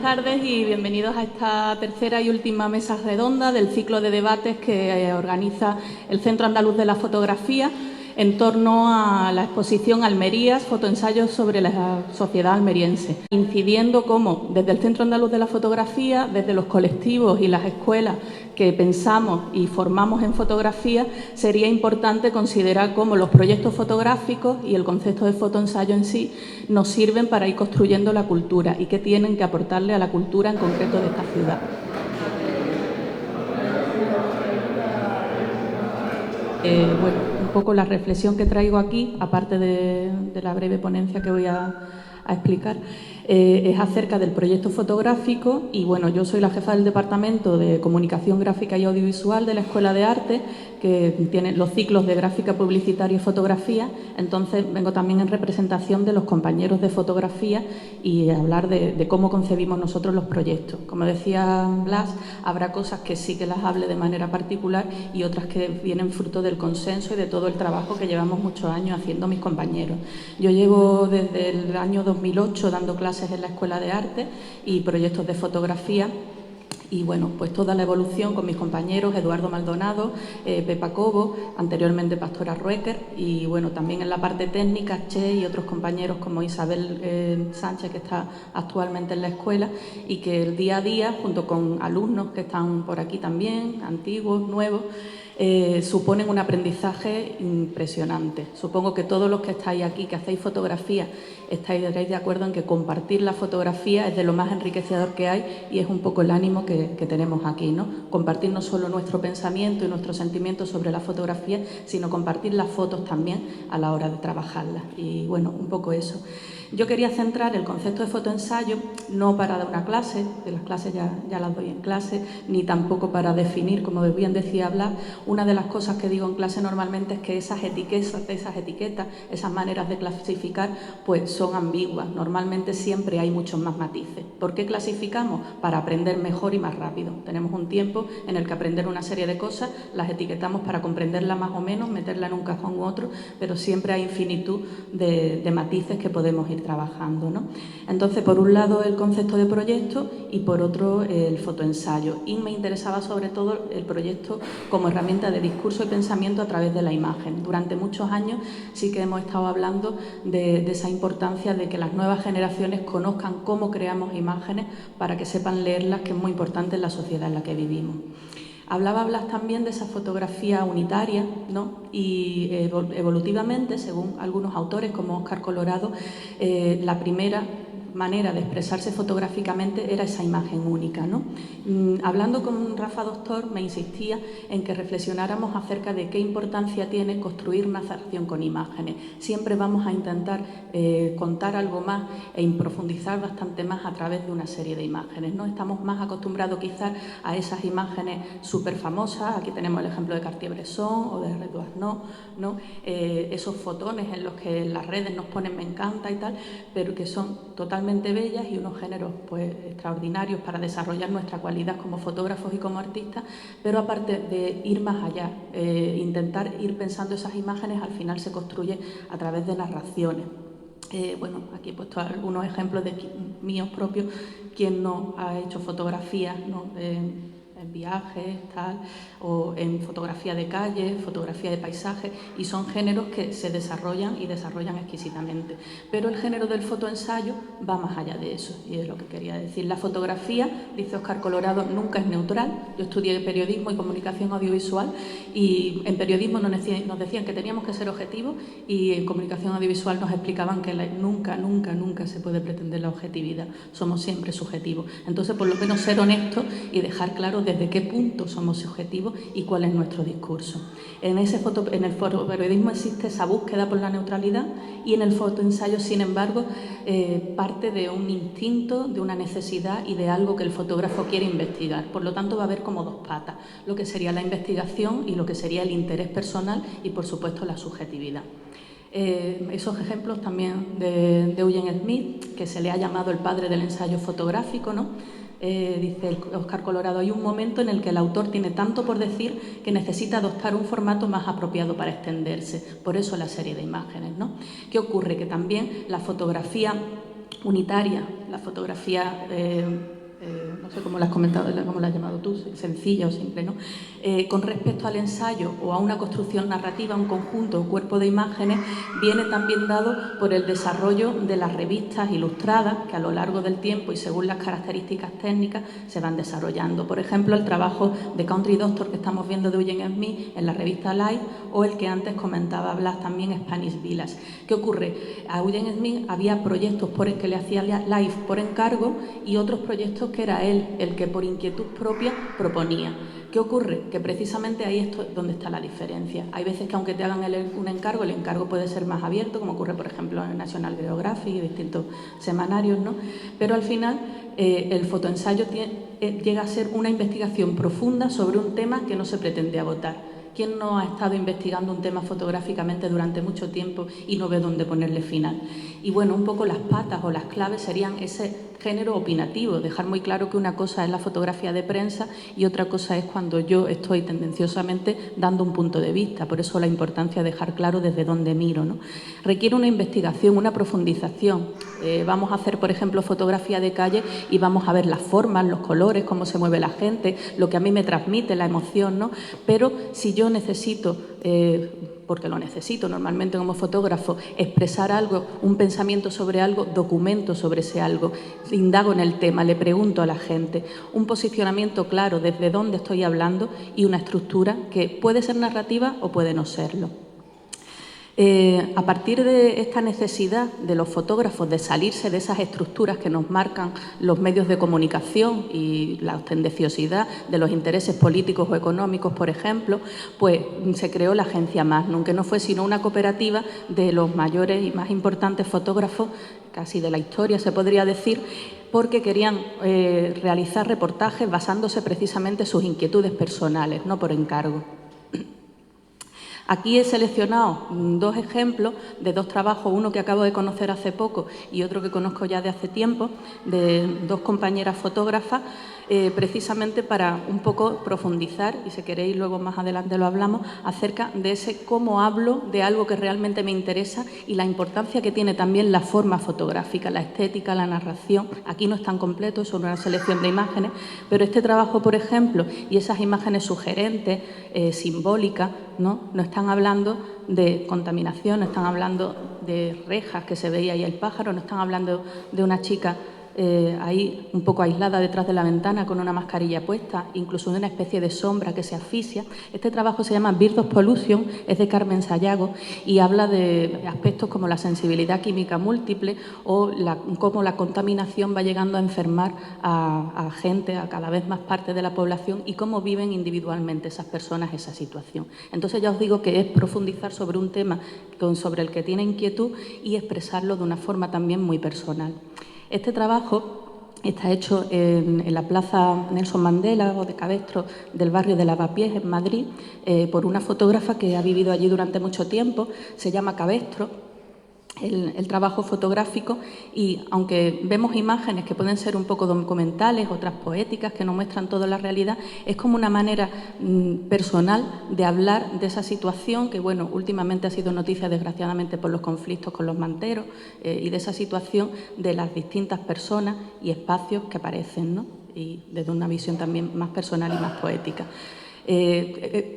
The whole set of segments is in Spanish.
tardes y bienvenidos a esta tercera y última mesa redonda del ciclo de debates que organiza el Centro Andaluz de la Fotografía en torno a la exposición Almerías, fotoensayos sobre la sociedad almeriense, incidiendo cómo desde el Centro Andaluz de la Fotografía, desde los colectivos y las escuelas que pensamos y formamos en fotografía, sería importante considerar cómo los proyectos fotográficos y el concepto de fotoensayo en sí nos sirven para ir construyendo la cultura y qué tienen que aportarle a la cultura en concreto de esta ciudad. Bueno, un poco la reflexión que traigo aquí, aparte de la breve ponencia que voy a explicar, es acerca del proyecto fotográfico y bueno, yo soy la jefa del Departamento de Comunicación Gráfica y Audiovisual de la Escuela de Arte, que tiene los ciclos de gráfica publicitaria y fotografía, entonces vengo también en representación de los compañeros de fotografía y hablar de cómo concebimos nosotros los proyectos. Como decía Blas, habrá cosas que sí que las hable de manera particular y otras que vienen fruto del consenso y de todo el trabajo que llevamos muchos años haciendo mis compañeros. Yo llevo desde el año 2008 dando clases en la Escuela de Arte y proyectos de fotografía. Y bueno, pues toda la evolución con mis compañeros Eduardo Maldonado, Pepa Cobo, anteriormente Pastora Ruecker y bueno, también en la parte técnica Che y otros compañeros como Isabel Sánchez, que está actualmente en la escuela y que el día a día, junto con alumnos que están por aquí también, antiguos, nuevos, suponen un aprendizaje impresionante. Supongo que todos los que estáis aquí, que hacéis fotografía, estaréis de acuerdo en que compartir la fotografía es de lo más enriquecedor que hay y es un poco el ánimo que tenemos aquí, ¿no? Compartir no solo nuestro pensamiento y nuestros sentimientos sobre la fotografía, sino compartir las fotos también a la hora de trabajarlas. Y bueno, un poco eso. Yo quería centrar el concepto de fotoensayo no para dar una clase, que las clases ya las doy en clase, ni tampoco para definir, como bien decía Blas. Una de las cosas que digo en clase normalmente es que esas etiquetas, esas maneras de clasificar, pues son ambiguas. Normalmente siempre hay muchos más matices. ¿Por qué clasificamos? Para aprender mejor y más rápido. Tenemos un tiempo en el que aprender una serie de cosas, las etiquetamos para comprenderla más o menos, meterla en un cajón u otro, pero siempre hay infinitud de matices que podemos ir trabajando, ¿no? Entonces, por un lado el concepto de proyecto y por otro el fotoensayo. Y me interesaba sobre todo el proyecto como herramienta de discurso y pensamiento a través de la imagen. Durante muchos años sí que hemos estado hablando de esa importancia de que las nuevas generaciones conozcan cómo creamos imágenes para que sepan leerlas, que es muy importante en la sociedad en la que vivimos. Hablaba Blas también de esa fotografía unitaria, ¿no? Y evolutivamente, según algunos autores como Óscar Colorado, la primera manera de expresarse fotográficamente era esa imagen única, ¿no? Hablando con Rafa Doctor me insistía en que reflexionáramos acerca de qué importancia tiene construir una narración con imágenes. Siempre vamos a intentar contar algo más e profundizar bastante más a través de una serie de imágenes, ¿no? Estamos más acostumbrados quizás a esas imágenes súper famosas. Aquí tenemos el ejemplo de Cartier-Bresson o de Redouane, ¿no? Esos fotones en los que en las redes nos ponen me encanta y tal, pero que son totalmente bellas y unos géneros pues extraordinarios para desarrollar nuestra cualidad como fotógrafos y como artistas, pero aparte de ir más allá, intentar ir pensando esas imágenes, al final se construye a través de narraciones. Bueno, aquí he puesto algunos ejemplos de míos propios. Quien no ha hecho fotografías, ¿no? En viajes, tal, o en fotografía de calle, fotografía de paisaje, y son géneros que se desarrollan y desarrollan exquisitamente. Pero el género del fotoensayo va más allá de eso, y es lo que quería decir. La fotografía, dice Óscar Colorado, nunca es neutral. Yo estudié periodismo y comunicación audiovisual, y en periodismo nos decían que teníamos que ser objetivos, y en comunicación audiovisual nos explicaban que nunca se puede pretender la objetividad. Somos siempre subjetivos. Entonces, por lo menos ser honestos y dejar claro desde qué punto somos subjetivos y cuál es nuestro discurso. En el fotoperiodismo existe esa búsqueda por la neutralidad y en el fotoensayo, sin embargo, parte de un instinto, de una necesidad y de algo que el fotógrafo quiere investigar. Por lo tanto, va a haber como dos patas, lo que sería la investigación y lo que sería el interés personal y, por supuesto, la subjetividad. Esos ejemplos también de Eugene Smith, que se le ha llamado el padre del ensayo fotográfico, ¿no? Dice Óscar Colorado, hay un momento en el que el autor tiene tanto por decir que necesita adoptar un formato más apropiado para extenderse. Por eso la serie de imágenes, ¿no? ¿Qué ocurre? Que también la fotografía unitaria, la fotografía no sé cómo lo has comentado, cómo lo has llamado tú, sencilla o simple, ¿no? Con respecto al ensayo o a una construcción narrativa, un conjunto o cuerpo de imágenes, viene también dado por el desarrollo de las revistas ilustradas que a lo largo del tiempo y según las características técnicas se van desarrollando. Por ejemplo, el trabajo de Country Doctor que estamos viendo de Eugene Smith en la revista Life, o el que antes comentaba Blas también, Spanish Village. ¿Qué ocurre? A Eugene Smith había proyectos que le hacía Life por encargo y otros proyectos que era él el que por inquietud propia proponía. ¿Qué ocurre? Que precisamente ahí es donde está la diferencia. Hay veces que aunque te hagan un encargo, el encargo puede ser más abierto, como ocurre por ejemplo en National Geographic y distintos semanarios, ¿no? Pero al final el fotoensayo llega a ser una investigación profunda sobre un tema que no se pretende agotar. ¿Quién no ha estado investigando un tema fotográficamente durante mucho tiempo y no ve dónde ponerle final? Y bueno, un poco las patas o las claves serían ese género opinativo, dejar muy claro que una cosa es la fotografía de prensa y otra cosa es cuando yo estoy tendenciosamente dando un punto de vista. Por eso la importancia de dejar claro desde dónde miro, ¿no? Requiere una investigación, una profundización. Vamos a hacer, por ejemplo, fotografía de calle y vamos a ver las formas, los colores, cómo se mueve la gente, lo que a mí me transmite, la emoción, ¿no? Pero si yo necesito, porque lo necesito normalmente como fotógrafo, expresar algo, un pensamiento sobre algo, documento sobre ese algo, indago en el tema, le pregunto a la gente, un posicionamiento claro desde dónde estoy hablando y una estructura que puede ser narrativa o puede no serlo. A partir de esta necesidad de los fotógrafos de salirse de esas estructuras que nos marcan los medios de comunicación y la tendenciosidad de los intereses políticos o económicos, por ejemplo, pues se creó la agencia Magnum, que no fue sino una cooperativa de los mayores y más importantes fotógrafos, casi de la historia se podría decir, porque querían realizar reportajes basándose precisamente en sus inquietudes personales, no por encargo. Aquí he seleccionado dos ejemplos de dos trabajos, uno que acabo de conocer hace poco y otro que conozco ya de hace tiempo, de dos compañeras fotógrafas, precisamente para un poco profundizar, y si queréis luego más adelante lo hablamos, acerca de ese cómo hablo de algo que realmente me interesa y la importancia que tiene también la forma fotográfica, la estética, la narración. Aquí no es tan completo, es una selección de imágenes, pero este trabajo, por ejemplo, y esas imágenes sugerentes, simbólicas, ¿no? No están hablando de contaminación, no están hablando de rejas que se veía ahí el pájaro, no están hablando de una chica ahí un poco aislada detrás de la ventana con una mascarilla puesta, incluso de una especie de sombra que se asfixia. Este trabajo se llama Bird of Pollution, es de Carmen Sayago y habla de aspectos como la sensibilidad química múltiple o cómo la contaminación va llegando a enfermar a gente, a cada vez más parte de la población y cómo viven individualmente esas personas esa situación. Entonces ya os digo que es profundizar sobre un tema sobre el que tiene inquietud y expresarlo de una forma también muy personal. Este trabajo está hecho en la Plaza Nelson Mandela o de Cabestro del barrio de Lavapiés, en Madrid, por una fotógrafa que ha vivido allí durante mucho tiempo, se llama Cabestro. El trabajo fotográfico, y aunque vemos imágenes que pueden ser un poco documentales, otras poéticas que no muestran toda la realidad, es como una manera personal de hablar de esa situación que, bueno, últimamente ha sido noticia desgraciadamente por los conflictos con los manteros y de esa situación de las distintas personas y espacios que aparecen, ¿no? Y desde una visión también más personal y más poética.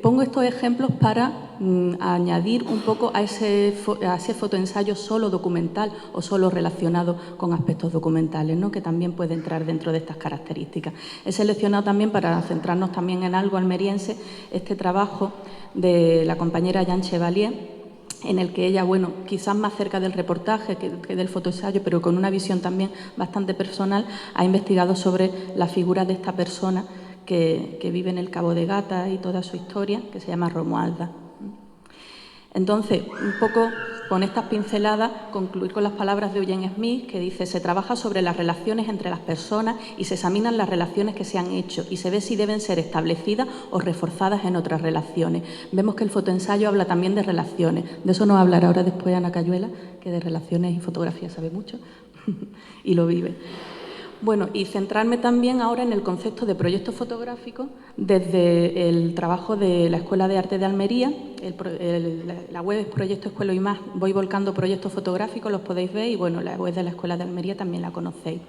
Pongo estos ejemplos para añadir un poco a ese fotoensayo solo documental o solo relacionado con aspectos documentales, ¿no? Que también puede entrar dentro de estas características. He seleccionado también, para centrarnos también en algo almeriense, este trabajo de la compañera Jeanne Chevalier, en el que ella, bueno, quizás más cerca del reportaje que del fotoensayo, pero con una visión también bastante personal, ha investigado sobre la figura de esta persona que vive en el Cabo de Gata y toda su historia, que se llama Romualda. Entonces, un poco con estas pinceladas, concluir con las palabras de Eugene Smith, que dice: se trabaja sobre las relaciones entre las personas y se examinan las relaciones que se han hecho y se ve si deben ser establecidas o reforzadas en otras relaciones. Vemos que el fotoensayo habla también de relaciones. De eso nos hablará ahora después Ana Cayuela, que de relaciones y fotografía sabe mucho y lo vive. Bueno, y centrarme también ahora en el concepto de proyecto fotográfico desde el trabajo de la Escuela de Arte de Almería. La web es Proyecto Escuela y más. Voy volcando proyectos fotográficos, los podéis ver, y bueno, la web de la Escuela de Almería también la conocéis.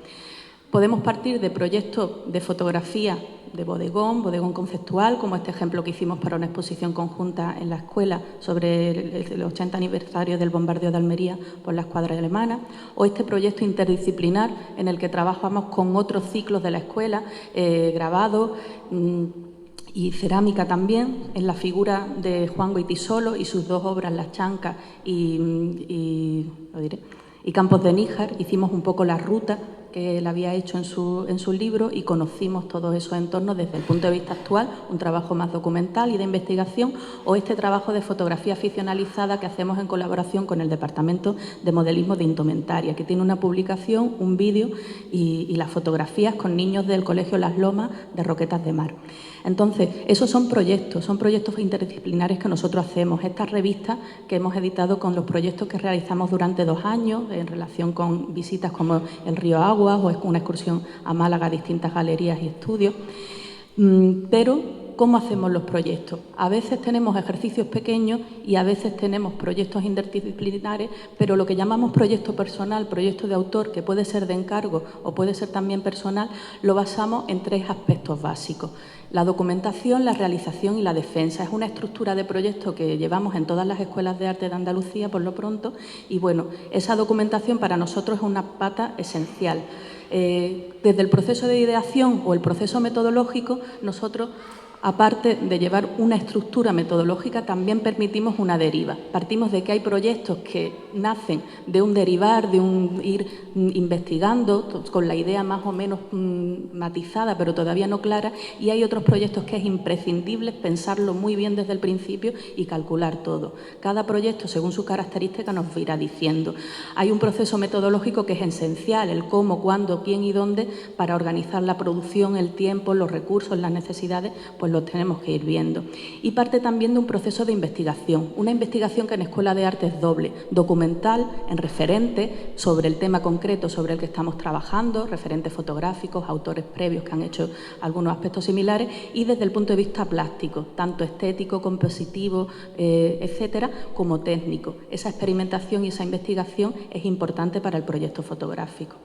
Podemos partir de proyectos de fotografía de bodegón conceptual, como este ejemplo que hicimos para una exposición conjunta en la escuela sobre el 80 aniversario del bombardeo de Almería por la escuadra alemana, o este proyecto interdisciplinar en el que trabajamos con otros ciclos de la escuela, grabado y cerámica también, en la figura de Juan Goytisolo y sus dos obras, Las Chancas y Campos de Níjar. Hicimos un poco la ruta que él había hecho en su libro y conocimos todos esos entornos desde el punto de vista actual, un trabajo más documental y de investigación, o este trabajo de fotografía ficcionalizada que hacemos en colaboración con el Departamento de Modelismo de Indumentaria, que tiene una publicación, un vídeo y las fotografías con niños del Colegio Las Lomas de Roquetas de Mar. Entonces, esos son proyectos interdisciplinares que nosotros hacemos. Estas revistas que hemos editado con los proyectos que realizamos durante 2 años en relación con visitas como el Río Aguas o una excursión a Málaga a distintas galerías y estudios. Pero, ¿cómo hacemos los proyectos? A veces tenemos ejercicios pequeños y a veces tenemos proyectos interdisciplinares, pero lo que llamamos proyecto personal, proyecto de autor, que puede ser de encargo o puede ser también personal, lo basamos en 3 aspectos básicos. La documentación, la realización y la defensa. Es una estructura de proyecto que llevamos en todas las escuelas de arte de Andalucía, por lo pronto, y bueno, esa documentación para nosotros es una pata esencial. Desde el proceso de ideación o el proceso metodológico, nosotros, aparte de llevar una estructura metodológica, también permitimos una deriva. Partimos de que hay proyectos que nacen de un derivar, de un ir investigando con la idea más o menos matizada, pero todavía no clara, y hay otros proyectos que es imprescindible pensarlo muy bien desde el principio y calcular todo. Cada proyecto, según su característica, nos irá diciendo. Hay un proceso metodológico que es esencial, el cómo, cuándo, quién y dónde, para organizar la producción, el tiempo, los recursos, las necesidades, pues lo tenemos que ir viendo. Y parte también de un proceso de investigación, una investigación que en Escuela de Arte es doble, documental, en referente sobre el tema concreto sobre el que estamos trabajando, referentes fotográficos, autores previos que han hecho algunos aspectos similares, y desde el punto de vista plástico, tanto estético, compositivo, etcétera, como técnico. Esa experimentación y esa investigación es importante para el proyecto fotográfico.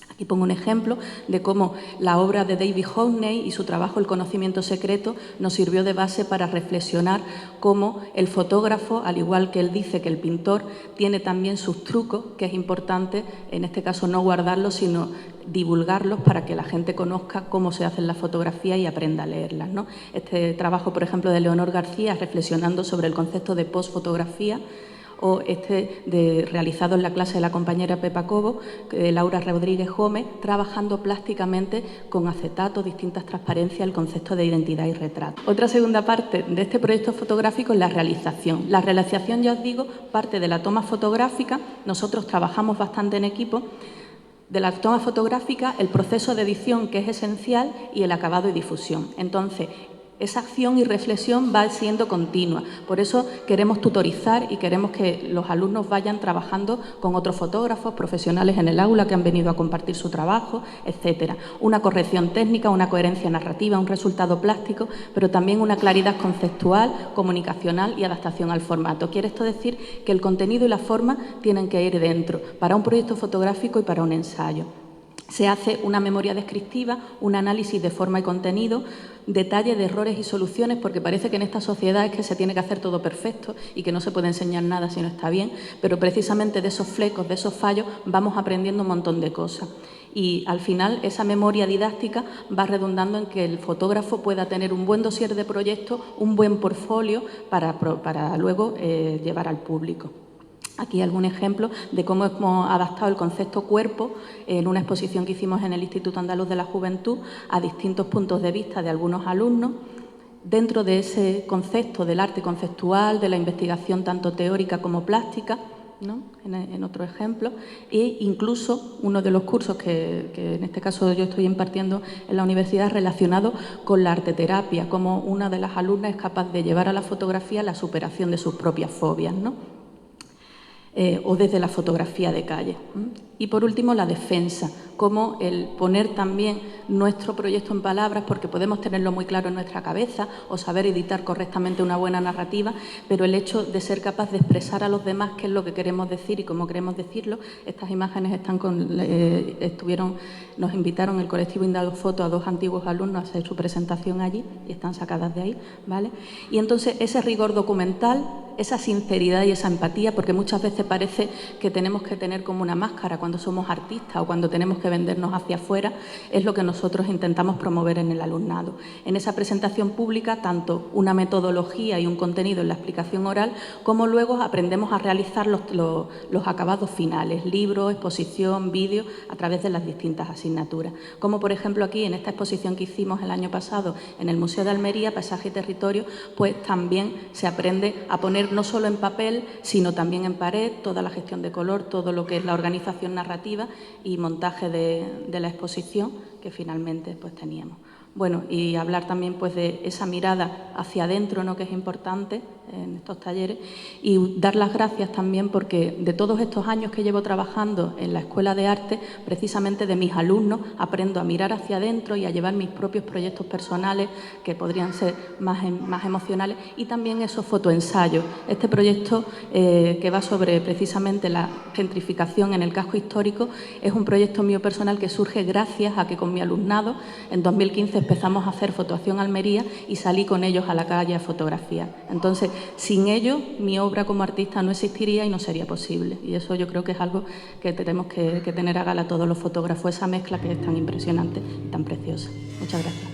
Aquí pongo un ejemplo de cómo la obra de David Hockney y su trabajo El conocimiento secreto nos sirvió de base para reflexionar cómo el fotógrafo, al igual que él dice que el pintor, tiene también sus trucos, que es importante, en este caso, no guardarlos, sino divulgarlos para que la gente conozca cómo se hacen las fotografías y aprenda a leerlas, ¿no? Este trabajo, por ejemplo, de Leonor García, reflexionando sobre el concepto de postfotografía, o realizado en la clase de la compañera Pepa Cobo, Laura Rodríguez Gómez, trabajando plásticamente con acetato, distintas transparencias, el concepto de identidad y retrato. Otra segunda parte de este proyecto fotográfico es la realización. La realización, ya os digo, parte de la toma fotográfica. Nosotros trabajamos bastante en equipo. De la toma fotográfica, el proceso de edición, que es esencial, y el acabado y difusión. Entonces, esa acción y reflexión va siendo continua. Por eso queremos tutorizar y queremos que los alumnos vayan trabajando con otros fotógrafos profesionales en el aula que han venido a compartir su trabajo, etcétera. Una corrección técnica, una coherencia narrativa, un resultado plástico, pero también una claridad conceptual, comunicacional y adaptación al formato. Quiere esto decir que el contenido y la forma tienen que ir dentro para un proyecto fotográfico y para un ensayo. Se hace una memoria descriptiva, un análisis de forma y contenido, detalle de errores y soluciones, porque parece que en esta sociedad es que se tiene que hacer todo perfecto y que no se puede enseñar nada si no está bien, pero precisamente de esos flecos, de esos fallos, vamos aprendiendo un montón de cosas. Y al final esa memoria didáctica va redundando en que el fotógrafo pueda tener un buen dossier de proyecto, un buen portfolio para luego llevar al público. Aquí algún ejemplo de cómo hemos adaptado el concepto cuerpo en una exposición que hicimos en el Instituto Andaluz de la Juventud a distintos puntos de vista de algunos alumnos, dentro de ese concepto del arte conceptual, de la investigación tanto teórica como plástica, ¿no? En otro ejemplo, e incluso uno de los cursos que en este caso yo estoy impartiendo en la universidad relacionado con la arteterapia, como una de las alumnas es capaz de llevar a la fotografía la superación de sus propias fobias, ¿no? O desde la fotografía de calle. Y, por último, la defensa, como el poner también nuestro proyecto en palabras, porque podemos tenerlo muy claro en nuestra cabeza o saber editar correctamente una buena narrativa, pero el hecho de ser capaz de expresar a los demás qué es lo que queremos decir y cómo queremos decirlo. Estas imágenes nos invitaron el colectivo Indago Foto a 2 antiguos alumnos a hacer su presentación allí y están sacadas de ahí, ¿vale? Y entonces ese rigor documental, esa sinceridad y esa empatía, porque muchas veces parece que tenemos que tener como una máscara cuando somos artistas o cuando tenemos que vendernos hacia afuera, es lo que nosotros intentamos promover en el alumnado. En esa presentación pública, tanto una metodología y un contenido en la explicación oral, como luego aprendemos a realizar los acabados finales, libro, exposición, vídeo, a través de las distintas asignaturas. Como, por ejemplo, aquí en esta exposición que hicimos el año pasado en el Museo de Almería, Paisaje y Territorio, pues también se aprende a poner no solo en papel, sino también en pared, toda la gestión de color, todo lo que es la organización narrativa y montaje de la exposición que finalmente pues teníamos. Bueno, y hablar también pues de esa mirada hacia adentro, ¿no?, que es importante en estos talleres, y dar las gracias también porque de todos estos años que llevo trabajando en la Escuela de Arte, precisamente de mis alumnos aprendo a mirar hacia adentro y a llevar mis propios proyectos personales que podrían ser más emocionales, y también esos fotoensayos. Este proyecto que va sobre precisamente la gentrificación en el casco histórico es un proyecto mío personal que surge gracias a que con mi alumnado en 2015 empezamos a hacer Fotoacción Almería y salí con ellos a la calle a fotografiar. Entonces, sin ellos, mi obra como artista no existiría y no sería posible. Y eso yo creo que es algo que tenemos que tener a gala todos los fotógrafos, esa mezcla que es tan impresionante y tan preciosa. Muchas gracias.